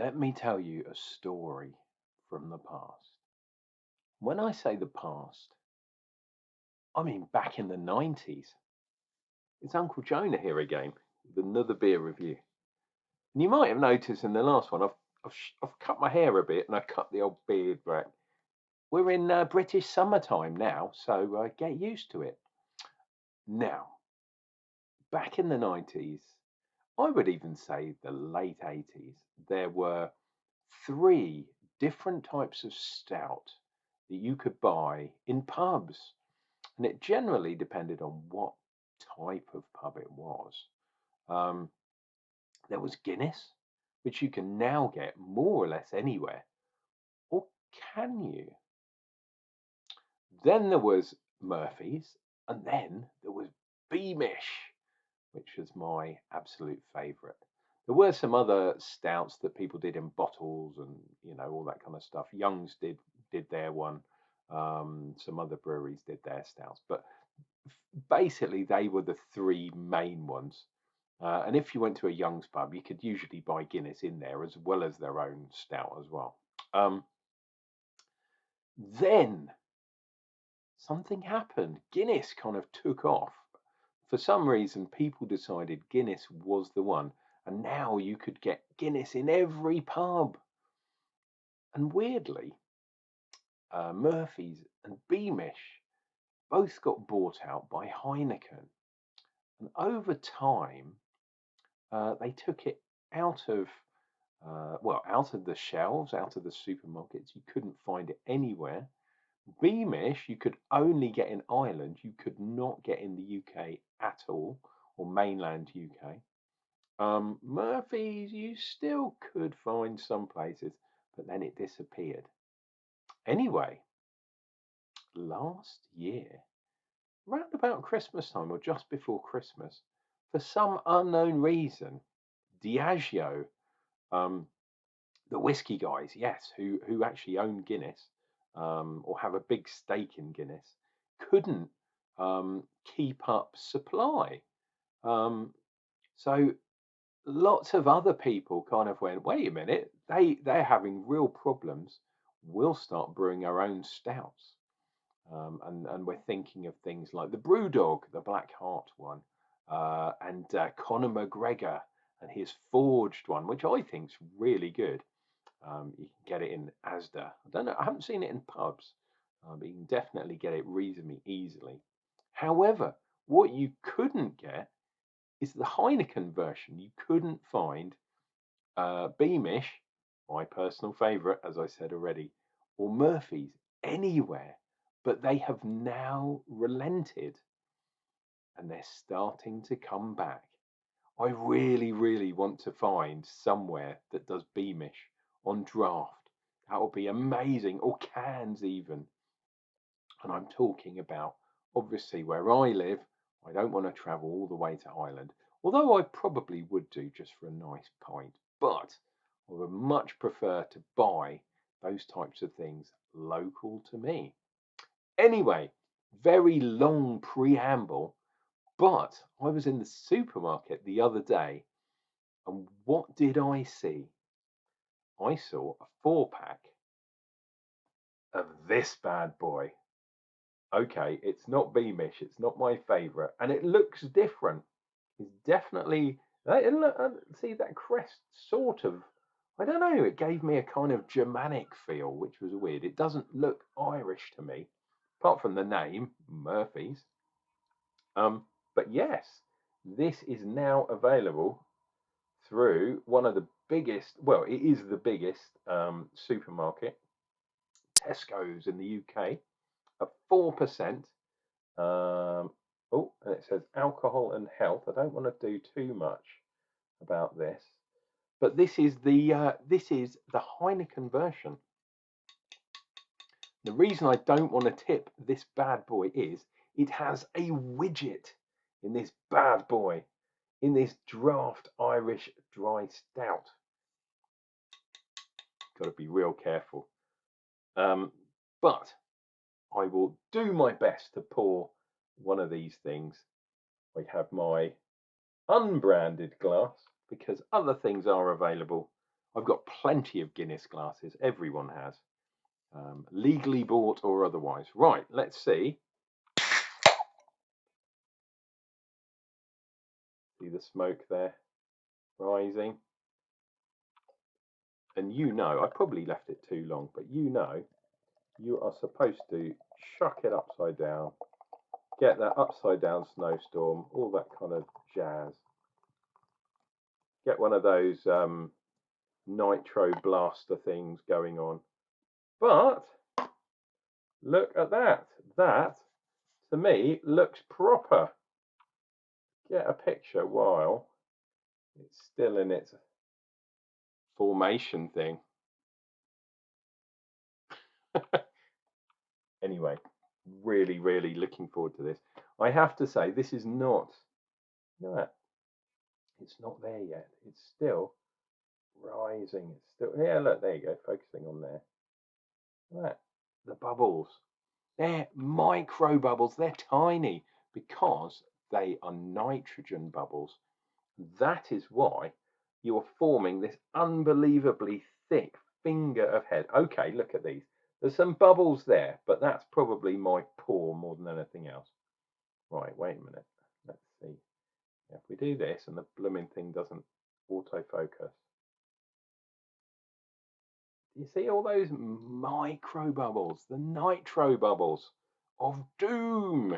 Let me tell you a story from the past. When I say the past, I mean back in the 90s. It's Uncle Jonah here again with another beer review. And you might have noticed in the last one, I've cut my hair a bit and I cut the old beard back. We're in British summertime now, so get used to it. Now, back in the 90s, I would even say the late 80s, there were three different types of stout that you could buy in pubs. And it generally depended on what type of pub it was. Um, there was Guinness, which you can now get more or less anywhere. Or can you? Then there was Murphy's, and then there was Beamish, which was my absolute favourite. There were some other stouts that people did in bottles and all that kind of stuff. Young's did their one. Some other breweries did their stouts, but basically they were the three main ones. And if you went to a Young's pub, you could usually buy Guinness in there as well as their own stout as well. Then something happened. Guinness kind of took off. For some reason, people decided Guinness was the one. And now you could get Guinness in every pub. And weirdly, Murphy's and Beamish both got bought out by Heineken. And over time, they took it out of the shelves, out of the supermarkets. You couldn't find it anywhere. Beamish you could only get in Ireland. You could not get in the UK at all, or mainland UK. Murphy's you still could find some places, but then it disappeared. Anyway, last year, round about Christmas time or just before Christmas, for some unknown reason, Diageo, the whiskey guys, yes, who actually own Guinness, or have a big stake in Guinness, couldn't keep up supply. So lots of other people kind of went, wait a minute, they're having real problems. We'll start brewing our own stouts. And we're thinking of things like the Brewdog, the Black Heart one, and Conor McGregor and his forged one, which I think is really good. You can get it in Asda. I don't know. I haven't seen it in pubs, but you can definitely get it reasonably easily. However, what you couldn't get is the Heineken version. You couldn't find Beamish, my personal favourite, as I said already, or Murphy's anywhere. But they have now relented and they're starting to come back. I really, really want to find somewhere that does Beamish on draft. That would be amazing, or cans even. And I'm talking about, obviously, where I live. I don't want to travel all the way to Ireland, although I probably would do just for a nice pint. But I would much prefer to buy those types of things local to me. Anyway, very long preamble, but I was in the supermarket the other day, and what did I see? I saw a 4-pack of this bad boy. Okay, it's not Beamish, it's not my favourite, and it looks different. It's definitely, see that crest sort of, I don't know, it gave me a kind of Germanic feel, which was weird. It doesn't look Irish to me, apart from the name, Murphy's. But yes, this is now available through one of the biggest, well, it is the biggest supermarket, Tesco's in the UK, at 4%. Oh, and it says alcohol and health. I don't want to do too much about this, but this is the Heineken version. The reason I don't want to tip this bad boy is it has a widget in this bad boy, in this draft Irish dry stout. Got to be real careful. But I will do my best to pour one of these things. I have my unbranded glass because other things are available. I've got plenty of Guinness glasses. Everyone has, legally bought or otherwise. Right, let's see. See the smoke there rising. And you know, I probably left it too long, but you know, you are supposed to chuck it upside down, get that upside down snowstorm, all that kind of jazz. Get one of those nitro blaster things going on. But look at that. That, to me, looks proper. Get a picture while it's still in its formation thing. Anyway, really, really looking forward to this. I have to say, this is not, you know, it's not there yet. It's still rising. It's still, yeah, look, there you go, focusing on there. Look at that. The bubbles. They're micro bubbles. They're tiny because they are nitrogen bubbles. That is why you're forming this unbelievably thick finger of head. Okay, look at these. There's some bubbles there, but that's probably my pour more than anything else. Right, wait a minute. Let's see. If we do this and the blooming thing doesn't autofocus. You see all those micro bubbles, the nitro bubbles of doom.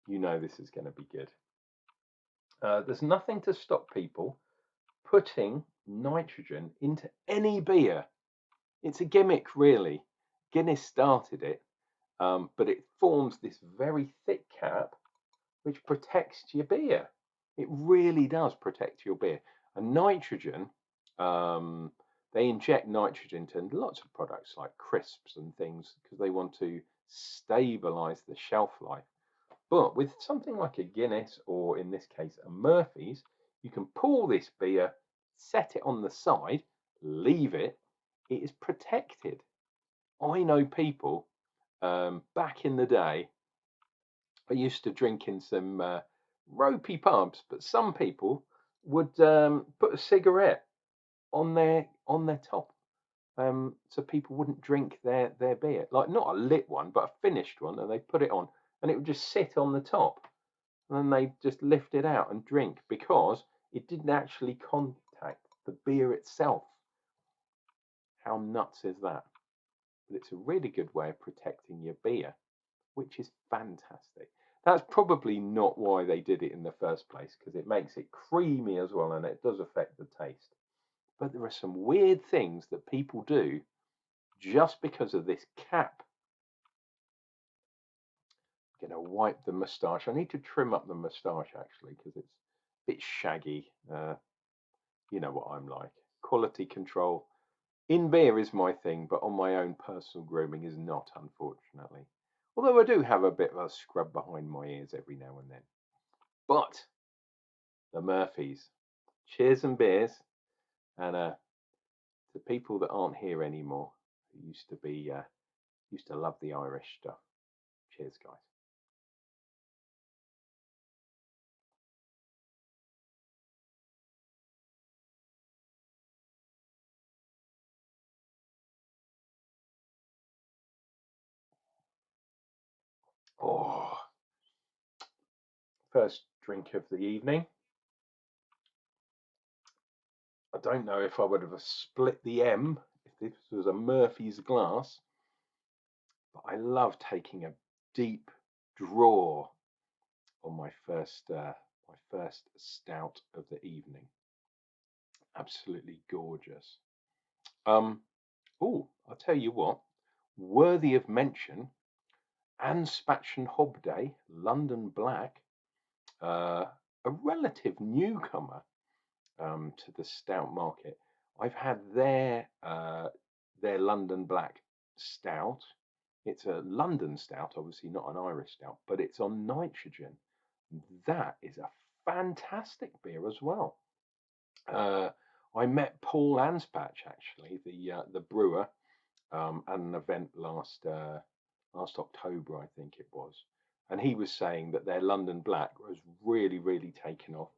You know this is going to be good. There's nothing to stop people putting nitrogen into any beer. It's a gimmick, really. Guinness started it, but it forms this very thick cap which protects your beer. It really does protect your beer. And nitrogen, they inject nitrogen into lots of products like crisps and things because they want to stabilize the shelf life. But with something like a Guinness, or in this case a Murphy's, you can pull this beer, set it on the side, leave it, it is protected. I know people, back in the day, I used to drink in some ropey pubs, but some people would put a cigarette on their top, so people wouldn't drink their beer, like not a lit one, but a finished one, and they put it on, and it would just sit on the top, and then they just lift it out and drink because it didn't actually contact the beer itself. How nuts is that? But it's a really good way of protecting your beer, which is fantastic. That's probably not why they did it in the first place, because it makes it creamy as well, and it does affect the taste. But there are some weird things that people do just because of this cap. I'm going to wipe the moustache. I need to trim up the moustache, actually, because it's a bit shaggy. You know what I'm like. Quality control in beer is my thing, but on my own personal grooming is not, unfortunately. Although I do have a bit of a scrub behind my ears every now and then. But the Murphys, cheers and beers, and to people that aren't here anymore, who used to love the Irish stuff. Cheers, guys. Oh, first drink of the evening. I don't know if I would have split the M if this was a Murphy's glass, but I love taking a deep draw on my first stout of the evening. Absolutely gorgeous. Oh, I'll tell you what, worthy of mention, Anspach Hobday London Black, a relative newcomer to the stout market. I've had their London Black stout. It's a London stout, obviously not an Irish stout, but it's on nitrogen. That is a fantastic beer as well. I met Paul Anspach, actually, the brewer, at an event last October, I think it was, and he was saying that their London Black was really, really taken off.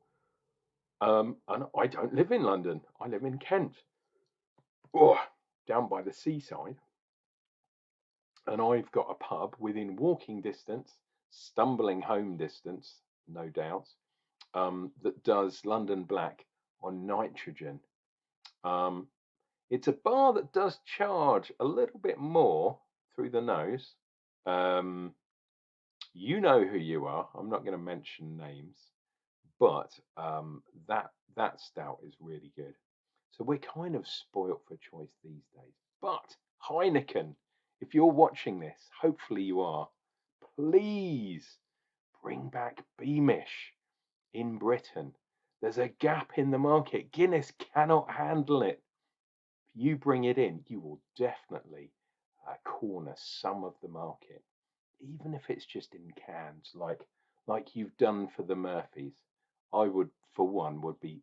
And I don't live in London. I live in Kent, oh, down by the seaside. And I've got a pub within walking distance, stumbling home distance, no doubt, that does London Black on nitrogen. Um, it's a bar that does charge a little bit more through the nose. Um, you know who you are. I'm not going to mention names, but that stout is really good. So we're kind of spoilt for choice these days. But Heineken, if you're watching this, hopefully you are, please bring back Beamish in Britain. There's a gap in the market. Guinness cannot handle it. If you bring it in, you will definitely corner some of the market, even if it's just in cans, like you've done for the Murphys. I would, for one, would be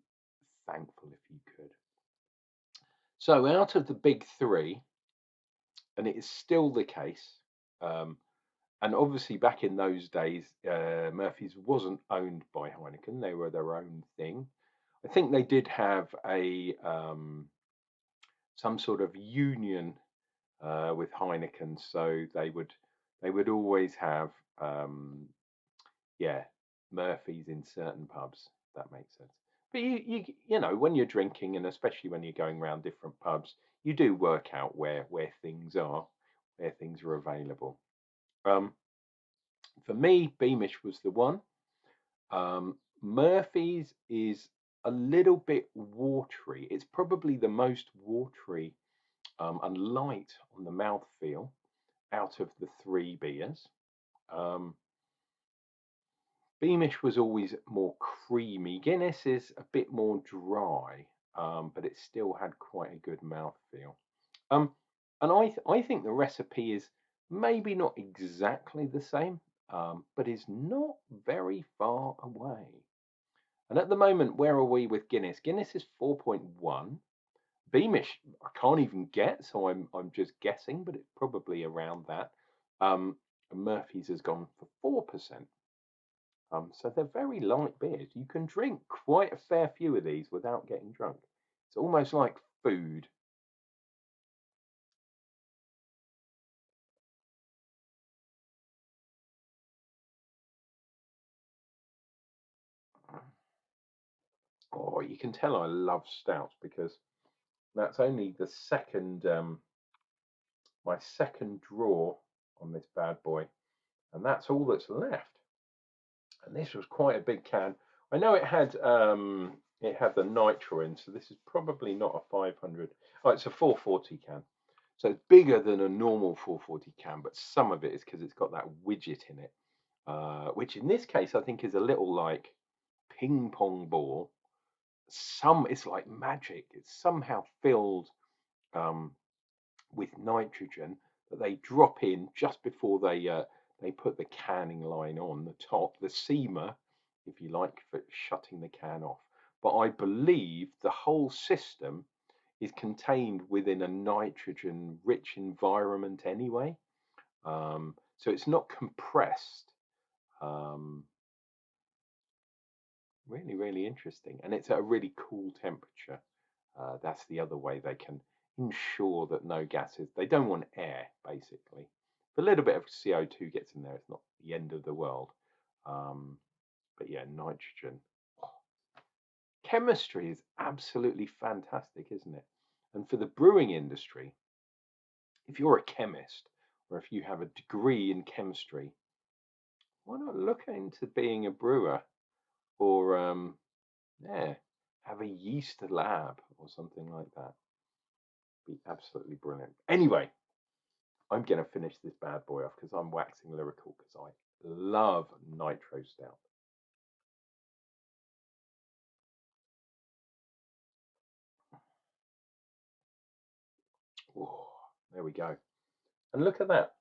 thankful if you could. So out of the big three, and it is still the case, um, and obviously back in those days, Murphy's wasn't owned by Heineken; they were their own thing. I think they did have a some sort of union with Heineken, so they would always have yeah, Murphy's in certain pubs. If that makes sense. But you know when you're drinking, and especially when you're going around different pubs, you do work out where things are, where things are available. Um, for me, Beamish was the one. Murphy's is a little bit watery. It's probably the most watery and light on the mouthfeel out of the three beers. Um, Beamish was always more creamy. Guinness is a bit more dry, but it still had quite a good mouthfeel. Um, and I think the recipe is maybe not exactly the same, but is not very far away. And at the moment, where are we with Guinness? Guinness is 4.1. Beamish, I can't even get, so I'm just guessing, but it's probably around that. Murphy's has gone for 4%. So they're very light beers. You can drink quite a fair few of these without getting drunk. It's almost like food. Oh, you can tell I love stouts because that's only the second, my second draw on this bad boy, and that's all that's left. And this was quite a big can. I know it had the nitro in, so this is probably not a 500. Oh, it's a 440 can. So it's bigger than a normal 440 can, but some of it is because it's got that widget in it, which in this case I think is a little like ping pong ball. It's like magic. It's somehow filled um, with nitrogen that they drop in just before they put the canning line on the top, the seamer, if you like, for shutting the can off. But I believe the whole system is contained within a nitrogen rich environment anyway. So it's not compressed. Um, really, really interesting. And it's at a really cool temperature. That's the other way they can ensure that no gases, they don't want air, basically. If a little bit of CO2 gets in there, it's not the end of the world. Um, but yeah, nitrogen. Chemistry is absolutely fantastic, isn't it? And for the brewing industry, if you're a chemist or if you have a degree in chemistry, why not look into being a brewer or yeah, have a yeast lab or something like that? Be absolutely brilliant. Anyway, I'm going to finish this bad boy off because I'm waxing lyrical because I love Nitro Stout. Oh, there we go. And look at that.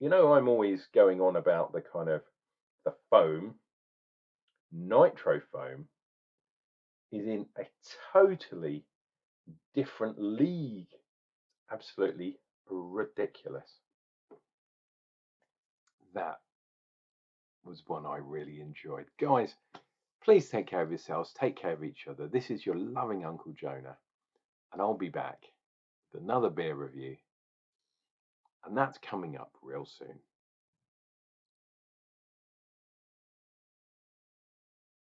You know, I'm always going on about the kind of the foam. Nitro foam is in a totally different league. Absolutely ridiculous. That was one I really enjoyed. Guys, Please take care of yourselves, take care of each other. This is your loving Uncle Jonah, and I'll be back with another beer review, and that's coming up real soon.